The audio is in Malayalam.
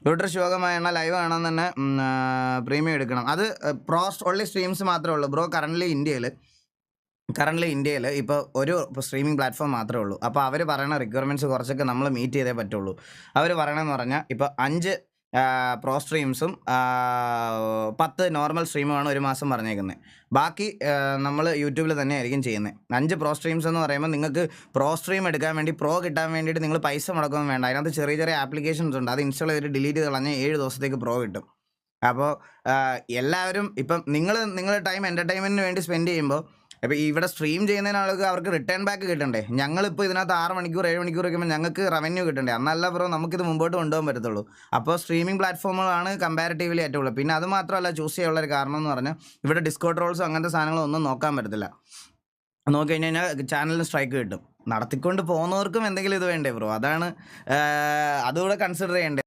യൂട്രസ് ശോകമായണ ലൈവ് ആണെന്ന് തന്നെ പ്രീമിയം എടുക്കണം. അത് ഓൺലി സ്ട്രീംസ് മാത്രമേ ഉള്ളൂ ബ്രോ. കറൻ്റ്ലി ഇന്ത്യയിൽ ഇപ്പോൾ ഒരു സ്ട്രീമിംഗ് പ്ലാറ്റ്ഫോം മാത്രമേ ഉള്ളൂ. അപ്പോൾ അവർ പറയുന്ന റിക്വയർമെൻറ്റ്സ് കുറച്ചൊക്കെ നമ്മൾ മീറ്റ് ചെയ്തേ പറ്റുള്ളൂ. അവർ പറയണമെന്ന് പറഞ്ഞാൽ ഇപ്പോൾ 5 പ്രോ സ്ട്രീംസും 10 നോർമൽ സ്ട്രീമുമാണ് ഒരു മാസം പറഞ്ഞേക്കുന്നത്. ബാക്കി നമ്മൾ യൂട്യൂബിൽ തന്നെ ആയിരിക്കും ചെയ്യുന്നത്. 5 പ്രോ സ്ട്രീംസ് എന്ന് പറയുമ്പോൾ നിങ്ങൾക്ക് പ്രോ സ്ട്രീം എടുക്കാൻ വേണ്ടി കിട്ടാൻ വേണ്ടിയിട്ട് നിങ്ങൾ പൈസ മുടക്കൊന്നും വേണ്ട. അതിനകത്ത് ചെറിയ ചെറിയ ആപ്ലിക്കേഷൻസ് ഉണ്ട്. അത് ഇൻസ്റ്റാൾ ചെയ്തിട്ട് ഡിലീറ്റ് ചെയ്ത് കളഞ്ഞാൽ 7 ദിവസത്തേക്ക് പ്രോ കിട്ടും. അപ്പോൾ എല്ലാവരും ഇപ്പം നിങ്ങൾ ടൈം എൻ്റർടൈൻമെൻറ്റിന് വേണ്ടി സ്പെൻഡ് ചെയ്യുമ്പോൾ ഇപ്പോൾ ഇവിടെ സ്ട്രീം ചെയ്യുന്നതിന് ആൾക്ക് അവർക്ക് റിട്ടേൺ ബാക്ക് കിട്ടണ്ടേ. ഞങ്ങളിപ്പോൾ ഇതിനകത്ത് 6 മണിക്കൂർ 7 മണിക്കൂർ വയ്ക്കുമ്പോൾ ഞങ്ങൾക്ക് റവന്യൂ കിട്ടണ്ടേ. എന്നല്ല ബ്രോ നമുക്കിത് മുമ്പോട്ട് കൊണ്ടുപോകാൻ പറ്റത്തുള്ളൂ. അപ്പോൾ സ്ട്രീമിംഗ് പ്ലാറ്റ്ഫോമുകളാണ് കമ്പാരിറ്റീവ്ലി ഏറ്റവും ഉള്ളത്. പിന്നെ അത് മാത്രമല്ല ചൂസ് ചെയ്യാനുള്ളൊരു കാരണം എന്ന് പറഞ്ഞാൽ ഇവിടെ ഡിസ്കോഡ് റോൾസും അങ്ങനത്തെ സാധനങ്ങളൊന്നും നോക്കാൻ പറ്റത്തില്ല. നോക്കി കഴിഞ്ഞാൽ ചാനലിന് സ്ട്രൈക്ക് കിട്ടും. നടത്തിക്കൊണ്ട് പോകുന്നവർക്കും എന്തെങ്കിലും ഇത് വേണ്ടേ ബ്രോ. അതാണ് അതുകൂടെ കൺസിഡർ ചെയ്യേണ്ടത്.